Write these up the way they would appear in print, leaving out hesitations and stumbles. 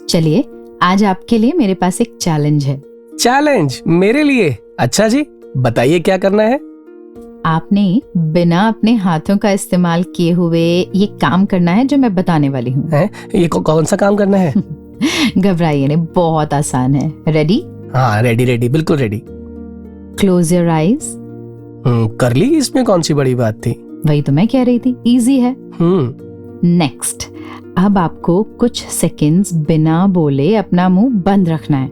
चलिए, आज आपके लिए मेरे पास एक चैलेंज है। चैलेंज मेरे लिए? अच्छा जी, बताइए क्या करना है। आपने बिना अपने हाथों का इस्तेमाल किए हुए ये काम करना है जो मैं बताने वाली हूँ। ये कौन सा काम करना है? घबराइए नहीं, बहुत आसान है। रेडी? हाँ, रेडी, बिल्कुल रेडी। Close your eyes. कर ली, इसमें कौन सी बड़ी बात थी। वही तो मैं कह रही थी, इजी है। नेक्स्ट, अब आपको कुछ सेकंड्स बिना बोले अपना मुंह बंद रखना है।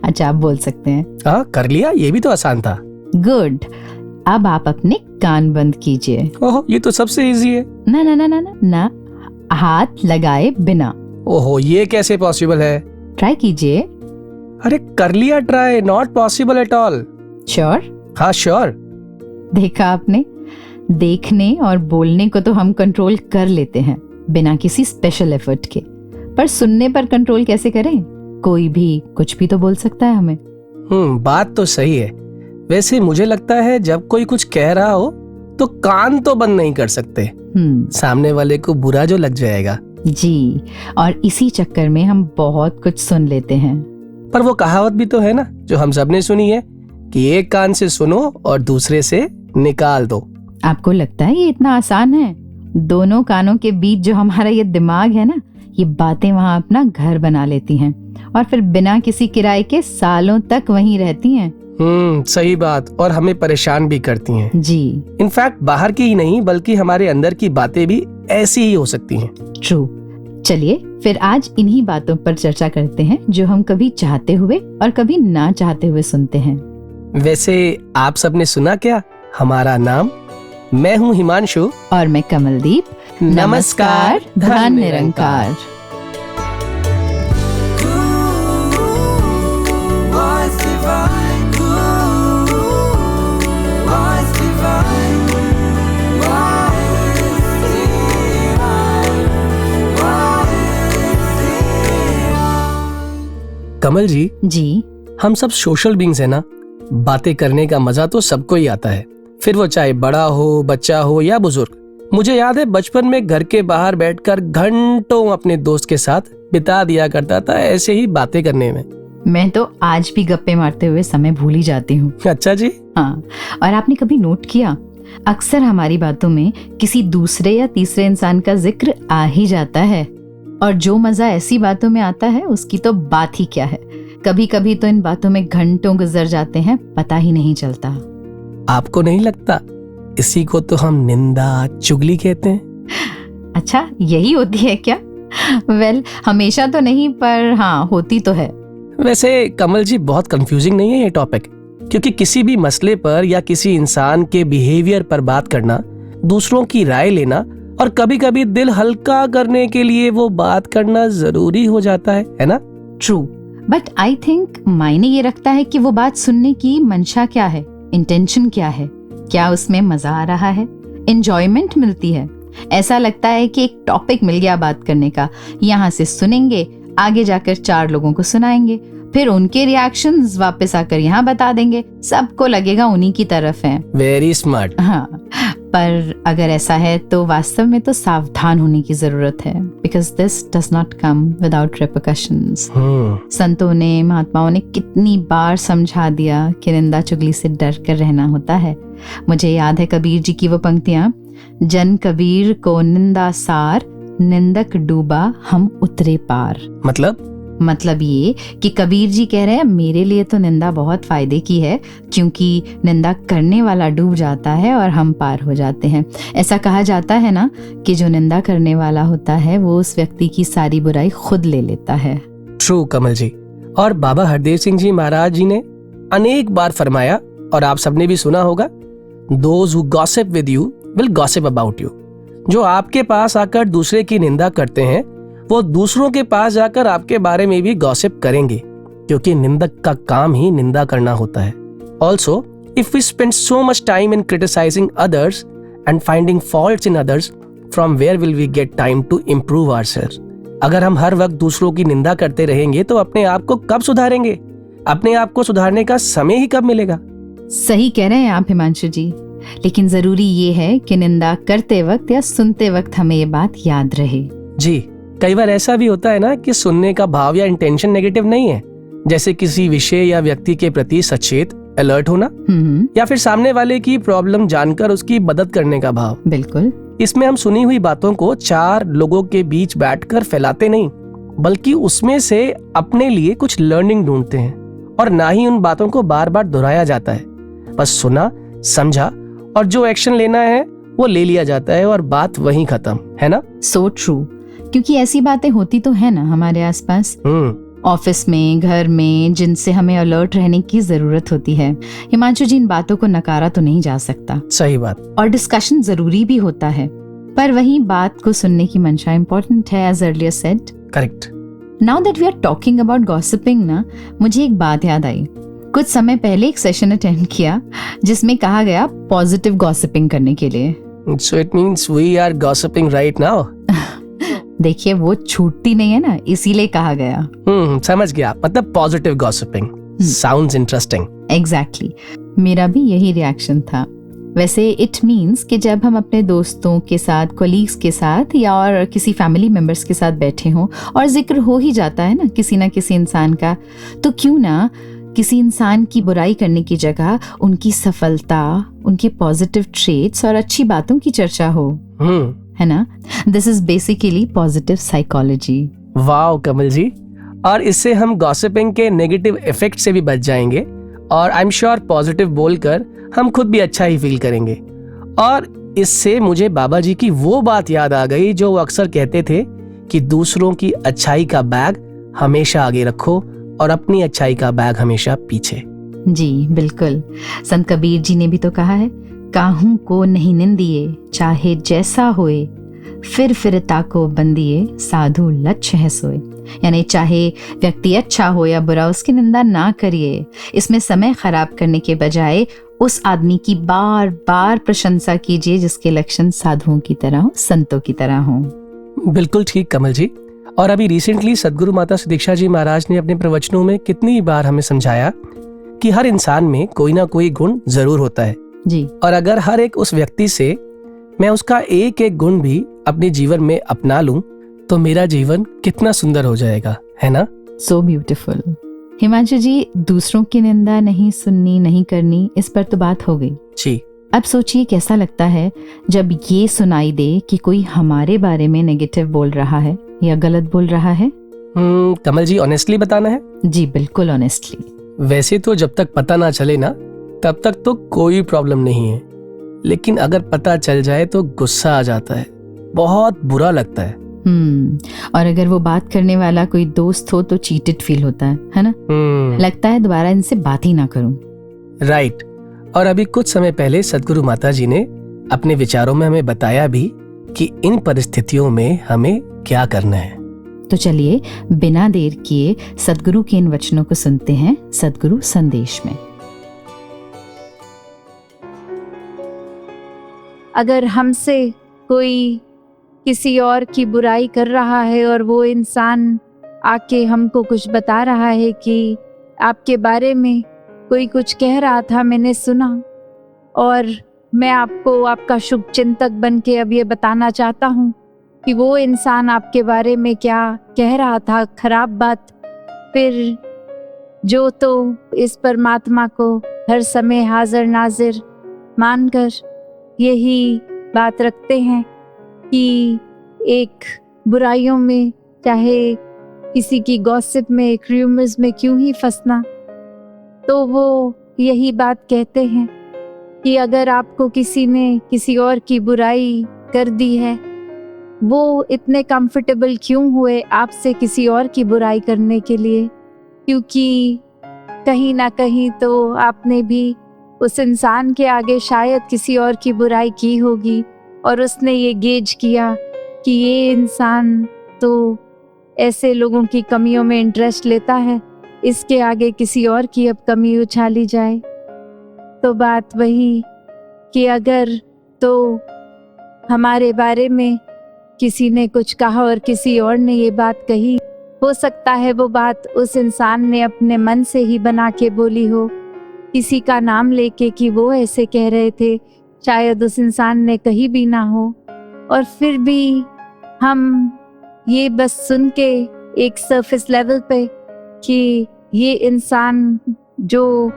अच्छा, आप बोल सकते हैं। हाँ, कर लिया, ये भी तो आसान था। गुड। अब आप अपने कान बंद कीजिए। ओहो, ये तो सबसे इजी है। ना ना ना ना ना ना, हाथ लगाए बिना। ओहो, ये कैसे पॉसिबल है? ट्राई कीजिए। अरे कर लिया try, not possible at all. Sure? हाँ श्योर। देखा आपने, देखने और बोलने को तो हम कंट्रोल कर लेते हैं बिना किसी स्पेशल एफर्ट के, पर सुनने पर कंट्रोल कैसे करें? कोई भी कुछ भी तो बोल सकता है हमें। बात तो सही है। वैसे मुझे लगता है जब कोई कुछ कह रहा हो तो कान तो बंद नहीं कर सकते, सामने वाले को बुरा जो लग जाएगा। जी, और इसी चक्कर में हम बहुत कुछ सुन लेते हैं। पर वो कहावत भी तो है ना, जो हम सबने सुनी है, कि एक कान से सुनो और दूसरे से निकाल दो। आपको लगता है ये इतना आसान है? दोनों कानों के बीच जो हमारा ये दिमाग है ना, ये बातें वहाँ अपना घर बना लेती हैं और फिर बिना किसी किराए के सालों तक वहीं रहती हैं। सही बात, और हमें परेशान भी करती हैं। जी, इनफैक्ट बाहर की ही नहीं बल्कि हमारे अंदर की बातें भी ऐसी ही हो सकती हैं। ट्रू। चलिए फिर आज इन्हीं बातों पर चर्चा करते हैं जो हम कभी चाहते हुए और कभी ना चाहते हुए सुनते हैं। वैसे आप सबने सुना क्या हमारा नाम? मैं हूँ हिमांशु और मैं कमलदीप। नमस्कार, धन निरंकार। कमल जी, हम सब सोशल बीइंग्स है ना। बातें करने का मजा तो सबको ही आता है, फिर वो चाहे बड़ा हो, बच्चा हो या बुजुर्ग। मुझे याद है बचपन में घर के बाहर बैठकर घंटों अपने दोस्त के साथ बिता दिया करता था ऐसे ही बातें करने में। मैं तो आज भी गप्पे मारते हुए समय भूल ही जाती हूँ। अच्छा जी? हाँ, और आपने कभी नोट किया, अक्सर हमारी बातों में किसी दूसरे या तीसरे इंसान का जिक्र आ ही जाता है, और जो मजा ऐसी बातों में आता है उसकी तो बात ही क्या है। कभी कभी तो इन बातों में घंटों गुजर जाते हैं, पता ही नहीं चलता। आपको नहीं लगता इसी को तो हम निंदा, चुगली कहते हैं? अच्छा, यही होती है क्या? वेल, हमेशा तो नहीं, पर हाँ, होती तो है। वैसे कमल जी, बहुत कंफ्यूजिंग नहीं है ये टॉपिक? क्योंकि किसी भी मसले पर या किसी इंसान के बिहेवियर पर बात करना, दूसरों की राय लेना और कभी कभी दिल हल्का करने के लिए वो बात करना जरूरी हो जाता है ना? ट्रू, बट आई थिंक मायने ये रखता है कि वो बात सुनने की मंशा क्या है, इंटेंशन क्या है, क्या उसमें मजा आ रहा है, एंजॉयमेंट मिलती है। ऐसा लगता है कि एक टॉपिक मिल गया बात करने का, यहाँ से सुनेंगे, आगे जाकर 4 लोगों को सुनाएंगे, फिर उनके रिएक्शंस वापस आकर यहाँ बता देंगे, सबको लगेगा उन्हीं की तरफ है। Very smart. हाँ, पर अगर ऐसा है तो वास्तव में तो सावधान होने की जरूरत है, because this does not come without repercussions. संतों ने, महात्माओं ने कितनी बार समझा दिया कि निंदा चुगली से डर कर रहना होता है। मुझे याद है कबीर जी की वो पंक्तियां, जन कबीर को निंदा सार, निंदक डूबा हम उतरे पार। मतलब ये कि कबीर जी कह रहे हैं मेरे लिए तो निंदा बहुत फायदे की है, क्योंकि निंदा करने वाला डूब जाता है और हम पार हो जाते हैं। ऐसा कहा जाता है ना कि जो निंदा करने वाला होता है वो उस व्यक्ति की सारी बुराई खुद ले लेता है। ट्रू कमल जी, और बाबा हरदेव सिंह जी महाराज जी ने अनेक बार फरमाया, और आप सबने भी सुना होगा, Those who gossip with you will gossip about you। जो आपके पास आकर दूसरे की निंदा करते हैं वो दूसरों के पास जाकर आपके बारे में भी गॉसिप करेंगे, क्योंकि निंदक का काम ही निंदा करना होता है। Also if we spend so much time in criticising others and finding faults in others, from where will we get time to improve ourselves. अगर हम हर वक्त दूसरों की निंदा करते रहेंगे तो अपने आप को कब सुधारेंगे? अपने आप को सुधारने का समय ही कब मिलेगा? सही कह रहे हैं आप हिमांशु जी, लेकिन जरूरी ये है कि निंदा करते वक्त या सुनते वक्त हमें ये बात याद रहे। जी, कई बार ऐसा भी होता है ना कि सुनने का भाव या इंटेंशन नेगेटिव नहीं है, जैसे किसी विषय या व्यक्ति के प्रति सचेत अलर्ट होना, या फिर सामने वाले की प्रॉब्लम जानकर उसकी मदद करने का भाव। बिल्कुल। इसमें हम सुनी हुई बातों को 4 लोगों के बीच बैठकर फैलाते नहीं, बल्कि उसमें से अपने लिए कुछ लर्निंग ढूंढते हैं, और ना ही उन बातों को बार बार दोहराया जाता है। बस सुना, समझा और जो एक्शन लेना है वो ले लिया जाता है और बात वहीं खत्म, है ना? सो ट्रू, क्योंकि ऐसी बातें होती तो है ना हमारे आसपास, ऑफिस में, घर में, जिनसे हमें अलर्ट रहने की जरूरत होती है। हिमांशु जी, इन बातों को नकारा तो नहीं जा सकता। सही बात। और डिस्कशन जरूरी भी होता है, पर वही बात को सुनने की मंशा इम्पोर्टेंट है, as earlier said. Correct. Now that we are talking about gossiping ना, मुझे एक बात याद आई। कुछ समय पहले एक सेशन अटेंड किया जिसमें कहा गया पॉजिटिव गॉसिपिंग करने के लिए। So it means we are gossiping right now. देखिए, वो छूटती नहीं है ना, इसीलिए कहा गया। समझ गया, मतलब positive gossiping. Sounds interesting. Exactly, मेरा भी यही रिएक्शन था। वैसे इट मीन्स कि जब हम अपने दोस्तों के साथ, कोलीग्स के साथ या और किसी फैमिली मेंबर्स के साथ बैठे हों और जिक्र हो ही जाता है ना किसी इंसान का, तो क्यों ना किसी इंसान की बुराई करने की जगह उनकी सफलता, उनके पॉजिटिव ट्रेट्स और अच्छी बातों की चर्चा हो, है ना? This is basically positive psychology. Wow Kamal ji, और इससे हम गॉसिपिंग के नेगेटिव इफेक्ट से भी बच जाएंगे, और आई एम श्योर पॉजिटिव बोलकर हम खुद भी अच्छा ही फील करेंगे। और इससे मुझे बाबा जी की वो बात याद आ गई जो वो अक्सर कहते थे कि दूसरों की अच्छाई का बैग हमेशा आगे रखो और अपनी अच्छाई का बैग हमेशा पीछे। जी बिल्कुल, संत कबीर जी ने भी तो कहा है, काहू को नहीं निंदिए चाहे जैसा होए, फिर ताको बंदिए साधु लक्ष्य है सोए। यानी चाहे व्यक्ति अच्छा हो या बुरा, उसकी निंदा ना करिए। इसमें समय खराब करने के बजाय उस आदमी की बार बार प्रशंसा कीजिए जिसके लक्षण साधुओं की तरह हो, संतों की तरह हो। बिल्कुल ठीक कमल जी। और अभी रिसेंटली सदगुरु माता सुदीक्षा जी महाराज ने अपने प्रवचनों में कितनी बार हमें समझाया कि हर इंसान में कोई ना कोई गुण जरूर होता है जी, और अगर हर एक उस व्यक्ति से मैं उसका एक एक गुण भी अपने जीवन में अपना लूं तो मेरा जीवन कितना सुंदर हो जाएगा, है ना? So beautiful. हिमांशु जी, दूसरों की निंदा नहीं सुननी, नहीं करनी, इस पर तो बात हो गई जी। अब सोचिए कैसा लगता है जब ये सुनाई दे कि कोई हमारे बारे में नेगेटिव बोल रहा है या गलत बोल रहा है। कमल जी, ऑनेस्टली बताना है? जी बिल्कुल ऑनेस्टली। वैसे तो जब तक पता ना चले ना, तब तक तो कोई प्रॉब्लम नहीं है, लेकिन अगर पता चल जाए तो गुस्सा आ जाता है, बहुत बुरा लगता है। और अगर वो बात करने वाला कोई दोस्त हो तो चीटेड फील होता है ना? लगता है दोबारा इनसे बात ही ना करूं। राइट। और अभी कुछ समय पहले सदगुरु माता जी ने अपने विचारों में हमें बताया भी कि इन परिस्थितियों में हमें क्या करना है। तो चलिए बिना देर किए सदगुरु के इन वचनों को सुनते हैं सदगुरु संदेश में। अगर हमसे कोई किसी और की बुराई कर रहा है और वो इंसान आके हमको कुछ बता रहा है कि आपके बारे में कोई कुछ कह रहा था, मैंने सुना, और मैं आपको आपका शुभ चिंतक बन के अब ये बताना चाहता हूँ कि वो इंसान आपके बारे में क्या कह रहा था, खराब बात, फिर जो तो इस परमात्मा को हर समय हाजिर नाजिर मानकर यही बात रखते हैं कि एक बुराइयों में, चाहे किसी की गॉसिप में, र्यूमर्स में क्यों ही फंसना, तो वो यही बात कहते हैं कि अगर आपको किसी ने किसी और की बुराई कर दी है, वो इतने कंफर्टेबल क्यों हुए आपसे किसी और की बुराई करने के लिए, क्योंकि कहीं ना कहीं तो आपने भी उस इंसान के आगे शायद किसी और की बुराई की होगी और उसने ये गेज किया कि ये इंसान तो ऐसे लोगों की कमियों में इंटरेस्ट लेता है, इसके आगे किसी और की अब कमी उछाली जाए। तो बात वही कि अगर तो हमारे बारे में किसी ने कुछ कहा और किसी और ने ये बात कही, हो सकता है वो बात उस इंसान ने अपने मन से ही बना के बोली हो, किसी का नाम लेके कि वो ऐसे कह रहे थे, शायद उस इंसान ने कही भी ना हो, और फिर भी हम ये बस सुन के एक सरफेस लेवल पे कि ये इंसान जो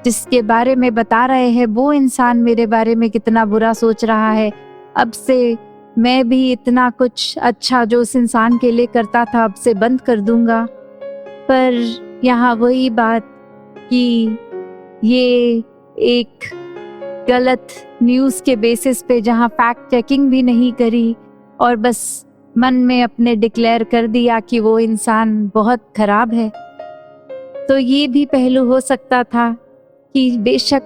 जिसके बारे में बता रहे हैं वो इंसान मेरे बारे में कितना बुरा सोच रहा है, अब से मैं भी इतना कुछ अच्छा जो उस इंसान के लिए करता था अब से बंद कर दूंगा। पर यहाँ वही बात कि ये एक गलत न्यूज़ के बेसिस पे जहाँ फैक्ट चेकिंग भी नहीं करी और बस मन में अपने डिक्लेयर कर दिया कि वो इंसान बहुत खराब है। तो ये भी पहलू हो सकता था कि बेशक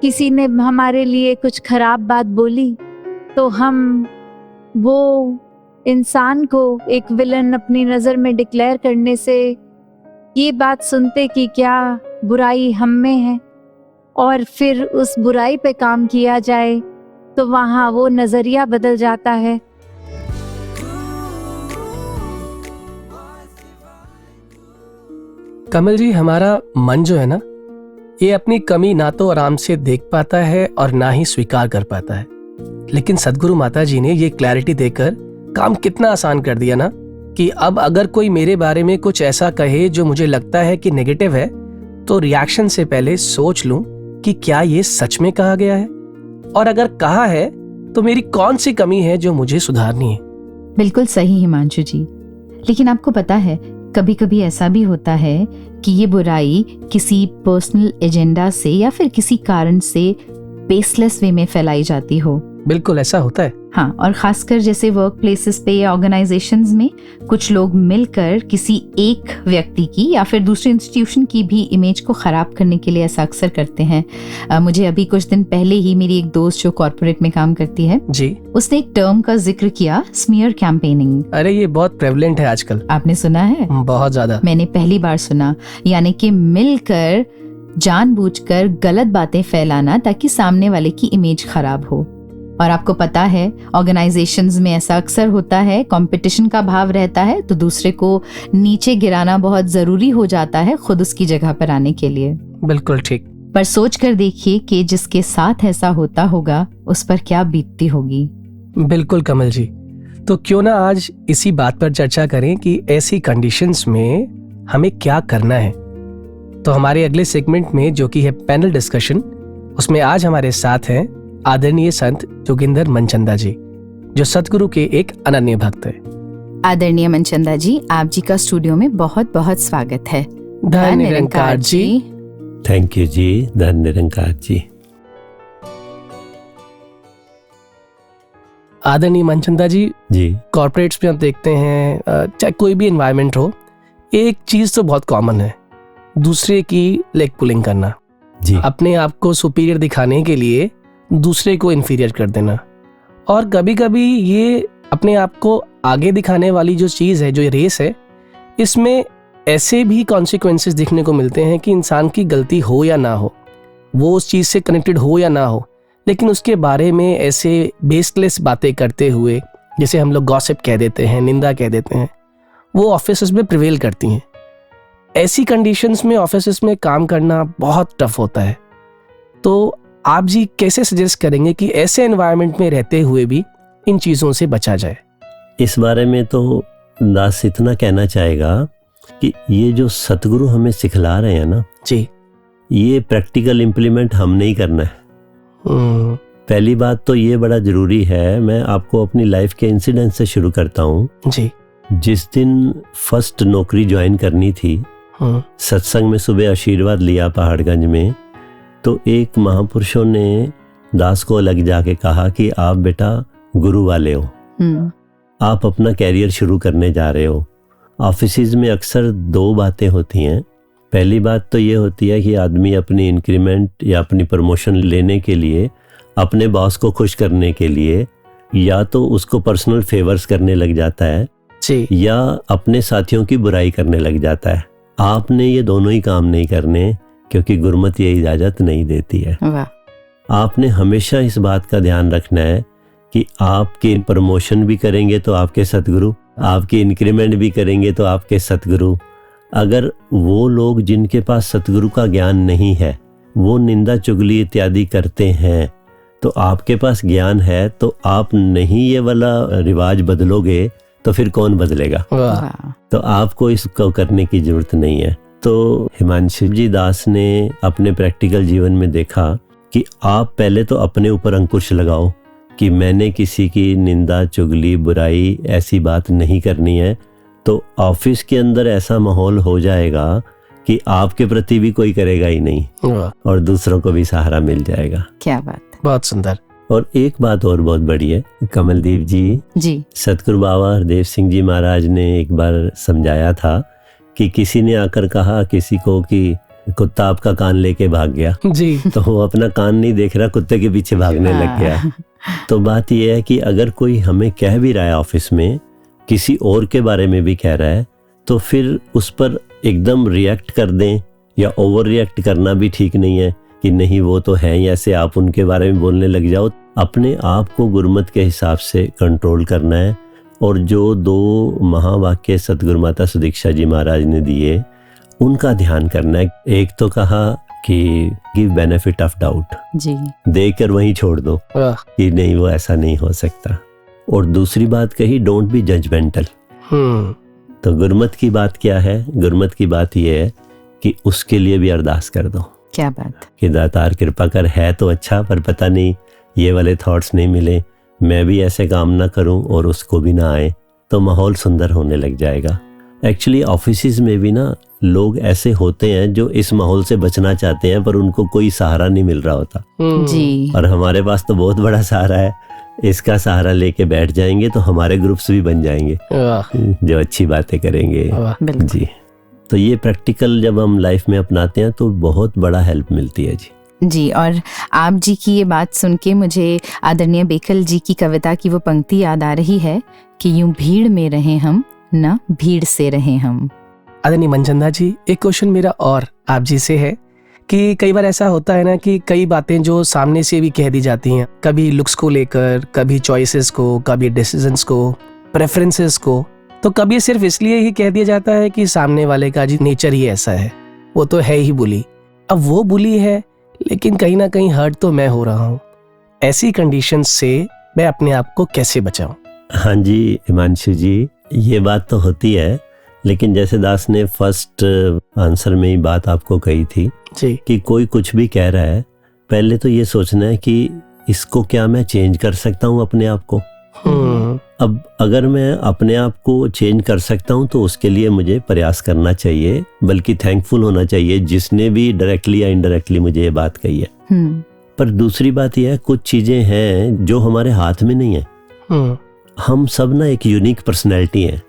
किसी ने हमारे लिए कुछ खराब बात बोली तो हम वो इंसान को एक विलन अपनी नज़र में डिक्लेयर करने से ये बात सुनते कि क्या बुराई हम में है और फिर उस बुराई पे काम किया जाए, तो वहाँ वो नज़रिया बदल जाता है। कमल जी, हमारा मन जो है ना, ये अपनी कमी ना तो आराम से देख पाता है और ना ही स्वीकार कर पाता है। लेकिन सद्गुरु माता जी ने ये क्लैरिटी देकर काम कितना आसान कर दिया ना, कि अब अगर कोई मेरे बारे में कुछ ऐसा कहे जो मुझे लगता है कि नेगेटिव है, तो रिएक्शन से पहले सोच लूं कि क्या ये सच में कहा गया है, और अगर कहा है तो मेरी कौन सी कमी है जो मुझे सुधारनी है। बिल्कुल सही हिमांशु जी। लेकिन आपको पता है, कभी कभी ऐसा भी होता है कि ये बुराई किसी पर्सनल एजेंडा से या फिर किसी कारण से बेसलेस वे में फैलाई जाती हो। बिल्कुल ऐसा होता है। हाँ, और खासकर जैसे वर्क प्लेसेस पे या ऑर्गेनाइजेशंस में कुछ लोग मिलकर किसी एक व्यक्ति की या फिर दूसरे इंस्टीट्यूशन की भी इमेज को खराब करने के लिए ऐसा अक्सर करते हैं। मुझे अभी कुछ दिन पहले ही मेरी एक दोस्त जो कॉर्पोरेट में काम करती है जी, उसने एक टर्म का जिक्र किया, स्मीयर कैंपेनिंग। अरे ये बहुत प्रेवलेंट है आजकल। आपने सुना है? बहुत ज्यादा। मैंने पहली बार सुना। यानी कि मिलकर जानबूझकर गलत बातें फैलाना ताकि सामने वाले की इमेज खराब हो। और आपको पता है, ऑर्गेनाइजेशंस में ऐसा अक्सर होता है, कंपटीशन का भाव रहता है, तो दूसरे को नीचे गिराना बहुत जरूरी हो जाता है खुद उसकी जगह पर आने के लिए। बिल्कुल ठीक। पर सोच कर देखिए कि जिसके साथ ऐसा होता होगा उस पर क्या बीतती होगी। बिल्कुल कमल जी, तो क्यों ना आज इसी बात पर चर्चा करें कि ऐसी कंडीशंस में हमें क्या करना है। तो हमारे अगले सेगमेंट में, जो कि है पैनल डिस्कशन, उसमें आज हमारे साथ हैं आदरणीय संत जोगिंदर मनचंदा जी, जो सतगुरु के एक अनन्य भक्त है। आदरणीय मनचंदा जी, आप जी का स्टूडियो में बहुत बहुत स्वागत है। धन्य निरंकार जी। थैंक यू जी, धन्य निरंकार जी। आदरणीय मनचंदा जी, कॉर्पोरेट्स में आप देखते हैं, चाहे कोई भी एनवायरनमेंट हो, एक चीज तो बहुत कॉमन है, दूसरे की लेग पुलिंग करना जी। अपने आप को सुपीरियर दिखाने के लिए दूसरे को इन्फीरियर कर देना। और कभी कभी ये अपने आप को आगे दिखाने वाली जो चीज़ है, जो ये रेस है, इसमें ऐसे भी कॉन्सिक्वेंसेस देखने को मिलते हैं कि इंसान की गलती हो या ना हो, वो उस चीज़ से कनेक्टेड हो या ना हो, लेकिन उसके बारे में ऐसे बेसलेस बातें करते हुए, जैसे हम लोग गॉसिप कह देते हैं, निंदा कह देते हैं, वो ऑफिस में प्रिवेल करती हैं। ऐसी कंडीशंस में ऑफिस में काम करना बहुत टफ होता है। तो आप जी कैसे सजेस्ट करेंगे कि ऐसे एनवायरनमेंट में रहते हुए भी इन चीज़ों से बचा जाए? इस बारे में तो दास इतना कहना चाहेगा कि ये जो सतगुरु हमें सिखला रहे हैं ना जी, ये प्रैक्टिकल इम्प्लीमेंट हमने ही करना है। पहली बात तो ये बड़ा जरूरी है। मैं आपको अपनी लाइफ के इंसिडेंट से शुरू करता हूँ जी। जिस दिन फर्स्ट नौकरी ज्वाइन करनी थी, सत्संग में सुबह आशीर्वाद लिया पहाड़गंज में, तो एक महापुरुषों ने दास को अलग जाके कहा कि आप बेटा गुरु वाले हो, आप अपना कैरियर शुरू करने जा रहे हो। ऑफिसेज में अक्सर दो बातें होती हैं। पहली बात तो ये होती है कि आदमी अपनी इंक्रीमेंट या अपनी प्रमोशन लेने के लिए, अपने बॉस को खुश करने के लिए, या तो उसको पर्सनल फेवर्स करने लग जाता है जी, या अपने साथियों की बुराई करने लग जाता है। आपने ये दोनों ही काम नहीं करने, क्योंकि गुरमत ये इजाजत नहीं देती है। आपने हमेशा इस बात का ध्यान रखना है कि आपकी प्रमोशन भी करेंगे तो आपके सतगुरु, आपकी इंक्रीमेंट भी करेंगे तो आपके सतगुरु। अगर वो लोग जिनके पास सतगुरु का ज्ञान नहीं है, वो निंदा चुगली इत्यादि करते हैं, तो आपके पास ज्ञान है, तो आप नहीं ये वाला रिवाज बदलोगे तो फिर कौन बदलेगा? तो आपको इसको करने की जरूरत नहीं है। तो हिमांशु जी दास ने अपने प्रैक्टिकल जीवन में देखा कि आप पहले तो अपने ऊपर अंकुश लगाओ कि मैंने किसी की निंदा, चुगली, बुराई ऐसी बात नहीं करनी है, तो ऑफिस के अंदर ऐसा माहौल हो जाएगा कि आपके प्रति भी कोई करेगा ही नहीं और दूसरों को भी सहारा मिल जाएगा। क्या बात है, बहुत सुंदर। और एक बात और बहुत बड़ी है कमलदीप जी, सतगुरु बाबा हरदेव सिंह जी महाराज ने एक बार समझाया था कि किसी ने आकर कहा किसी को कि कुत्ता आपका कान लेके भाग गया जी, तो वो अपना कान नहीं देख रहा, कुत्ते के पीछे भागने लग गया। तो बात ये है कि अगर कोई हमें कह भी रहा है ऑफिस में, किसी और के बारे में भी कह रहा है, तो फिर उस पर एकदम रिएक्ट कर दें या ओवर रिएक्ट करना भी ठीक नहीं है कि नहीं वो तो है, ऐसे आप उनके बारे में बोलने लग जाओ। अपने आप को गुरमत के हिसाब से कंट्रोल करना है। और जो 2 महावाक्य सतगुरु माता सुदीक्षा जी महाराज ने दिए उनका ध्यान करना है। एक तो कहा कि गिव बेनिफिट ऑफ डाउट जी, देकर वहीं छोड़ दो कि नहीं वो ऐसा नहीं हो सकता। और दूसरी बात कही डोंट बी जजमेंटल। तो गुरमत की बात क्या है? गुरमत की बात ये है कि उसके लिए भी अरदास कर दो। क्या बात कि दातार कृपा कर, है तो अच्छा पर पता नहीं ये वाले थॉट्स नहीं मिले, मैं भी ऐसे काम ना करूं और उसको भी ना आए, तो माहौल सुंदर होने लग जाएगा। एक्चुअली ऑफिसेज में भी ना लोग ऐसे होते हैं जो इस माहौल से बचना चाहते हैं पर उनको कोई सहारा नहीं मिल रहा होता जी। और हमारे पास तो बहुत बड़ा सहारा है, इसका सहारा लेके बैठ जाएंगे तो हमारे ग्रुप्स भी बन जाएंगे जो अच्छी बातें करेंगे जी। तो ये प्रैक्टिकल जब हम लाइफ में अपनाते हैं तो बहुत बड़ा हेल्प मिलती है जी। और आप जी की ये बात सुन के मुझे आदरणीय बेकल जी की कविता की वो पंक्ति याद आ रही है कि यूं भीड़ में रहें हम, न भीड़ से रहें हम। आदरणीय मनचंदा जी, एक क्वेश्चन मेरा और आप जी से है कि कई बार ऐसा होता है ना कि कई बातें जो सामने से भी कह दी जाती हैं, कभी लुक्स को लेकर, कभी चॉइसेस को, कभी डिसीजंस को, प्रेफरेंसेस को, तो कभी सिर्फ इसलिए ही कह दिया जाता है कि सामने वाले का जी नेचर ही ऐसा है, वो तो है ही बुली। अब वो बुली है लेकिन कहीं ना कहीं हर्ट तो मैं हो रहा हूँ। ऐसी कंडीशन से मैं अपने आप को कैसे बचाऊं? हाँ जी हिमांशु जी, ये बात तो होती है, लेकिन जैसे दास ने फर्स्ट आंसर में ही बात आपको कही थी जी कि कोई कुछ भी कह रहा है, पहले तो ये सोचना है कि इसको क्या मैं चेंज कर सकता हूँ अपने आप को। अब अगर मैं अपने आप को चेंज कर सकता हूँ तो उसके लिए मुझे प्रयास करना चाहिए, बल्कि थैंकफुल होना चाहिए जिसने भी डायरेक्टली या इनडायरेक्टली मुझे ये बात कही है। पर दूसरी बात यह है, कुछ चीजें हैं जो हमारे हाथ में नहीं है। हम सब ना एक यूनिक पर्सनैलिटी है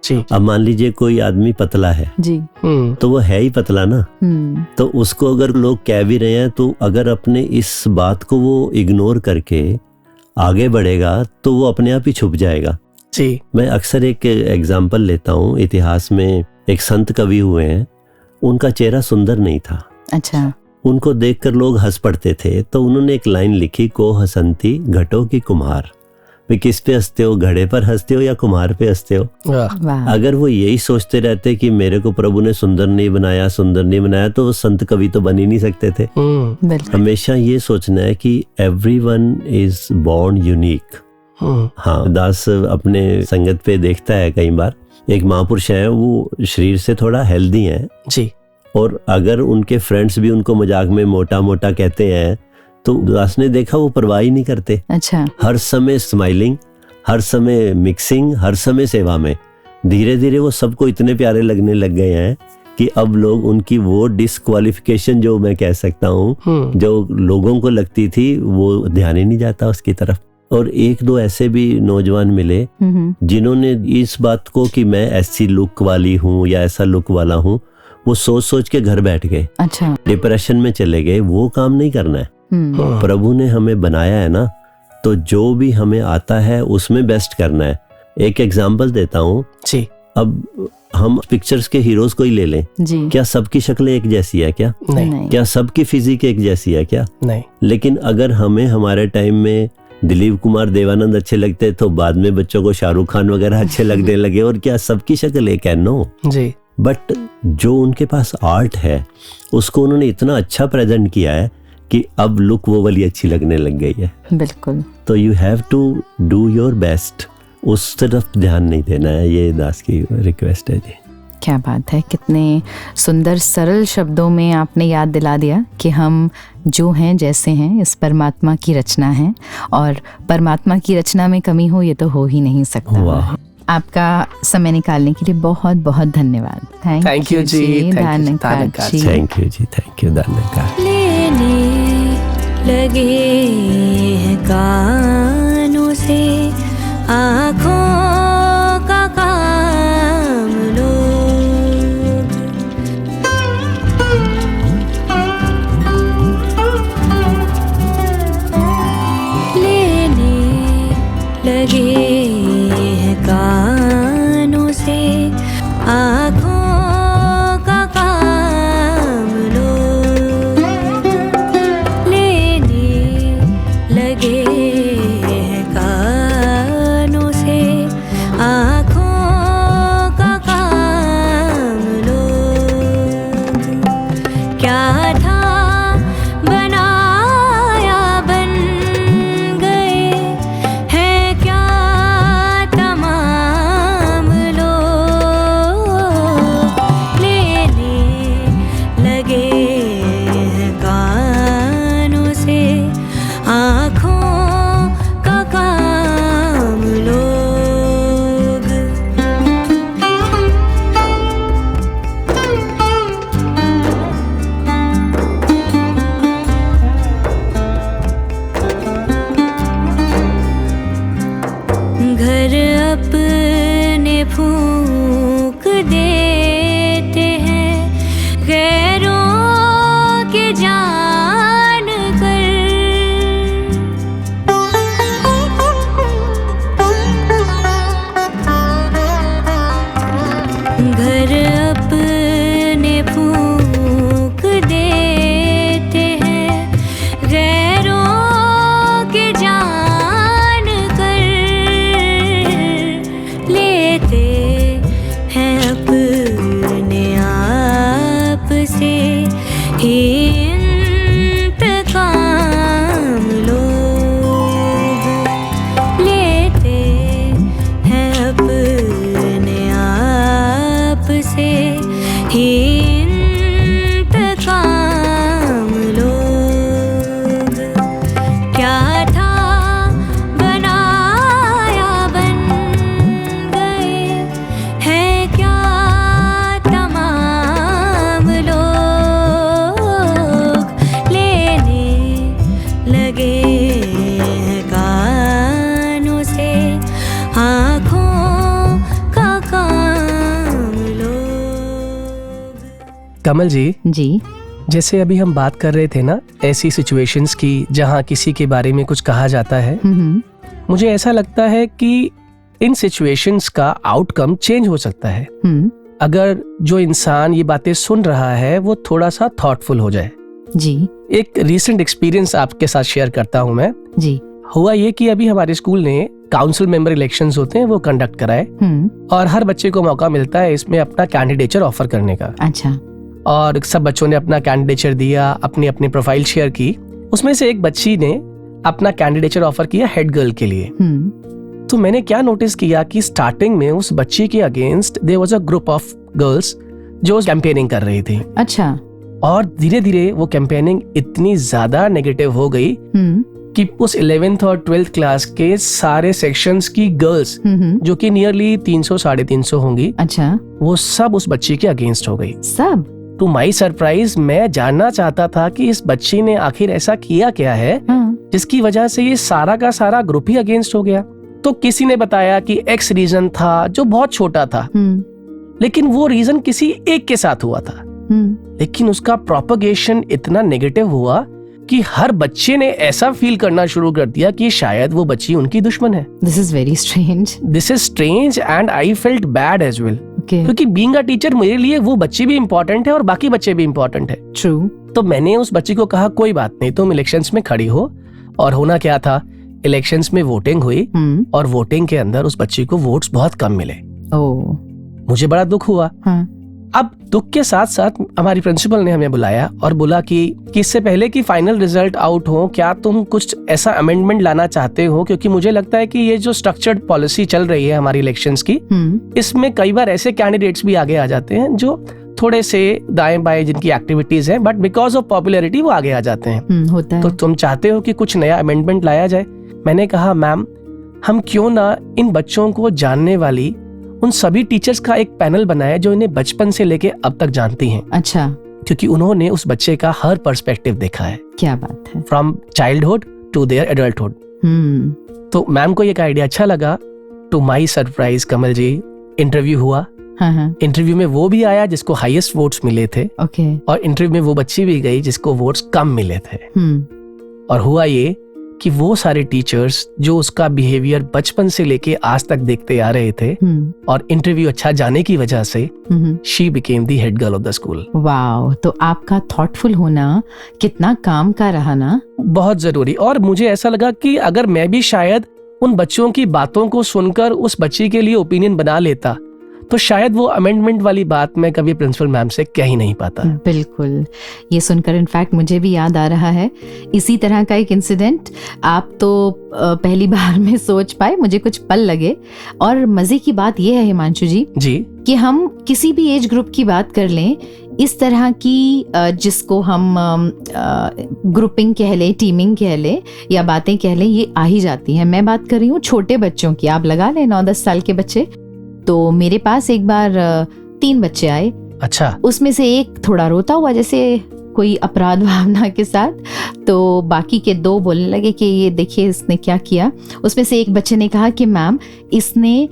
जी। अब मान लीजिए कोई आदमी पतला है जी, तो वो है ही पतला ना, तो उसको अगर लोग कह भी रहे हैं तो अगर अपने इस बात को वो इग्नोर करके आगे बढ़ेगा तो वो अपने आप ही छुप जाएगा जी। मैं अक्सर एक एग्जाम्पल लेता हूँ, इतिहास में एक संत कवि हुए हैं, उनका चेहरा सुंदर नहीं था। अच्छा। उनको देखकर लोग हंस पड़ते थे, तो उन्होंने एक लाइन लिखी, को हसंती घटों की कुम्हार। वे किस पे हंसते हो, घड़े पर हंसते हो या कुम्हार पे हंसते हो? अगर वो यही सोचते रहते कि मेरे को प्रभु ने सुंदर नहीं बनाया, तो संत कवि तो बन ही नहीं सकते थे। हमेशा ये सोचना है कि एवरीवन इज बॉर्न यूनिक। हाँ, दास अपने संगत पे देखता है कई बार, एक महापुरुष है, वो शरीर से थोड़ा हेल्दी है जी, और अगर उनके फ्रेंड्स भी उनको मजाक में मोटा मोटा कहते हैं तो दास ने देखा वो परवाह ही नहीं करते। अच्छा। हर समय स्माइलिंग, हर समय मिक्सिंग, हर समय सेवा में। धीरे धीरे वो सबको इतने प्यारे लगने लग गए हैं कि अब लोग उनकी वो डिस्क्वालिफिकेशन जो मैं कह सकता हूँ जो लोगों को लगती थी, वो ध्यान ही नहीं जाता उसकी तरफ। और एक दो ऐसे भी नौजवान मिले जिन्होंने इस बात को कि मैं ऐसी लुक वाली हूँ या ऐसा लुक वाला हूँ, वो सोच सोच के घर बैठ गए। अच्छा। डिप्रेशन में चले गए। वो काम नहीं करना है। प्रभु ने हमें बनाया है ना, तो जो भी हमें आता है उसमें बेस्ट करना है। एक एग्जांपल देता हूँ जी। अब हम पिक्चर्स के हीरोज को ही ले लें जी। क्या सबकी शक्लें एक जैसी है क्या? नहीं। क्या सबकी फिजिक एक जैसी है क्या? नहीं। लेकिन अगर हमें हमारे टाइम में दिलीप कुमार, देवानंद अच्छे लगते तो बाद में बच्चों को शाहरुख खान वगैरह अच्छे लगने लगे। और क्या सबकी शक्ल एक है? No ji. बट जो उनके पास आर्ट है उसको उन्होंने इतना अच्छा प्रेजेंट किया है कि अब लुक वो वाली अच्छी लगने लग गई है। बिल्कुल। तो you have to do your best उस तरफ ध्यान नहीं देना है, ये दास की रिक्वेस्ट है जी। क्या बात है, कितने सुंदर सरल शब्दों में आपने याद दिला दिया कि हम जो हैं जैसे हैं इस परमात्मा की रचना है, और परमात्मा की रचना में कमी हो ये तो हो ही नहीं सकता। वाह, आपका समय निकालने के लिए बहुत बहुत धन्यवाद। थैंक यू जी, दानकार जी। थैंक यू जी, थैंक यू दानकार। लेने लगे हैं कानों से आँखों का काम लोग, लेने लगे हैं कानों से आँखों का काम लोग, लेने लगे हैं कानों से आँखों का काम लोग। क्या था बनाया बन गए हैं क्या तमाम लोग, लेने लगे हैं कानों से आँखों का काम लोग। घर अपने फूंक देते हैं गैरों के जान कर, घर अपने फूंक देते हैं गैरों के जान कर, लेते हैं अपने आप से ही इंतकाम लोग, लेते हैं अपने आप से ही इंतकाम लोग। क्या था बनाया बन गए हैं क्या तमाम लोग, लेने लगे हैं कानों से आँखों का काम लोग। कमल जी, जी जैसे अभी हम बात कर रहे थे ना ऐसी सिचुएशंस की जहाँ किसी के बारे में कुछ कहा जाता है, मुझे ऐसा लगता है कि इन सिचुएशंस का आउटकम चेंज हो सकता है अगर जो इंसान ये बातें सुन रहा है वो थोड़ा सा थॉटफुल हो जाए। जी एक रीसेंट एक्सपीरियंस आपके साथ शेयर करता हूँ मैं। जी। हुआ ये कि अभी हमारे स्कूल ने काउंसिल मेंबर इलेक्शंस होते हैं वो कंडक्ट कराए, और हर बच्चे को मौका मिलता है इसमें अपना कैंडिडेचर ऑफर करने का। अच्छा। और सब बच्चों ने अपना कैंडिडेचर दिया, अपनी अपनी प्रोफाइल शेयर की। उसमें से एक बच्ची ने अपना कैंडिडेचर ऑफर किया हेड गर्ल के लिए। तो मैंने क्या नोटिस किया कि स्टार्टिंग में उस बच्ची के against their was a group of girls जो कैंपेनिंग कर रही थी। अच्छा। और धीरे धीरे वो कैंपेनिंग इतनी ज्यादा नेगेटिव हो गई कि उस 11th और 12th क्लास के सारे सेक्शंस की गर्ल्स जो कि नियरली 300-350 होंगी, अच्छा, वो सब उस बच्ची के अगेंस्ट हो गई। सब? टू माई सरप्राइज मैं जानना चाहता था कि इस बच्ची ने आखिर ऐसा किया क्या है जिसकी वजह से ये सारा का सारा ग्रुप ही अगेंस्ट हो गया। तो किसी ने बताया कि एक्स रीजन था जो बहुत छोटा था, लेकिन वो रीजन किसी एक के साथ हुआ था, लेकिन उसका प्रोपगेशन इतना नेगेटिव हुआ कि हर बच्चे ने ऐसा फील करना शुरू कर दिया कि शायद वो बच्ची उनकी दुश्मन है। This is very strange. This is strange and I felt bad as well, क्योंकि बीइंग अ टीचर मेरे लिए वो बच्ची भी इम्पोर्टेंट है और बाकी बच्चे भी इम्पोर्टेंट है। ट्रू। तो मैंने उस बच्ची को कहा कोई बात नहीं, तुम इलेक्शंस में खड़ी हो। और होना क्या था, इलेक्शंस में वोटिंग हुई और वोटिंग के अंदर उस बच्ची को वोट्स बहुत कम मिले। ओह। मुझे बड़ा दुख हुआ। अब दुख के साथ साथ हमारी प्रिंसिपल ने हमें बुलाया और बोला कि इससे पहले कि फाइनल रिजल्ट आउट हो, क्या तुम कुछ ऐसा अमेंडमेंट लाना चाहते हो, क्योंकि मुझे लगता है कि ये जो स्ट्रक्चर्ड पॉलिसी चल रही है हमारी इलेक्शंस की, इसमें कई बार ऐसे कैंडिडेट्स भी आगे आ जाते हैं जो थोड़े से दाएं बाएं जिनकी एक्टिविटीज हैं, बट बिकॉज ऑफ पॉपुलैरिटी वो आगे आ जाते हैं। होता है। तो तुम चाहते हो कि कुछ नया अमेंडमेंट लाया जाए? मैंने कहा मैम, हम क्यों ना इन बच्चों को जानने वाली उन सभी टीचर्स का एक पैनल बनाया जो इन्हें बचपन से लेके अब तक जानती हैं। अच्छा। क्योंकि उन्होंने उस बच्चे का हर पर्सपेक्टिव देखा है। क्या बात है। From childhood to their adulthood. तो मैम को ये आइडिया अच्छा लगा। To my surprise Kamal ji, interview हुआ। इंटरव्यू में वो भी आया जिसको हाईएस्ट वोट्स मिले थे। और इंटरव्यू में वो बच्ची भी गई जिसको वोट्स कम मिले थे। और हुआ ये कि वो सारे टीचर्स जो उसका बिहेवियर बचपन से लेके आज तक देखते आ रहे थे, और इंटरव्यू अच्छा जाने की वजह से she became the head girl of the school. Wow, तो आपका थॉटफुल होना कितना काम का रहा ना। बहुत जरूरी। और मुझे ऐसा लगा कि अगर मैं भी शायद उन बच्चों की बातों को सुनकर उस बच्ची के लिए ओपिनियन बना लेता, तो शायद वो अमेंडमेंट वाली बात मैं कभी प्रिंसिपल मैम से कह ही नहीं पाता। बिल्कुल, ये सुनकर इनफैक्ट मुझे भी याद आ रहा है इसी तरह का एक इंसिडेंट। आप तो पहली बार में सोच पाए, मुझे कुछ पल लगे। और मजे की बात ये है हिमांशु जी कि हम किसी भी एज ग्रुप की बात कर लें, इस तरह की जिसको हम ग्रुपिंग कह लें, टीमिंग कह लें या बातें कह लें, ये आ ही जाती हैं। मैं बात कर रही हूँ छोटे बच्चों की। आप लगा लें 9-10 साल के बच्चे। तो मेरे पास एक बार 3 बच्चे आए। अच्छा। उसमें से एक थोड़ा रोता हुआ, जैसे कोई अपराध भावना के साथ, तो बाकी के 2 बोलने लगे कि ये देखिए इसने क्या किया। उसमें से एक बच्चे ने कहा कि मैम, इसने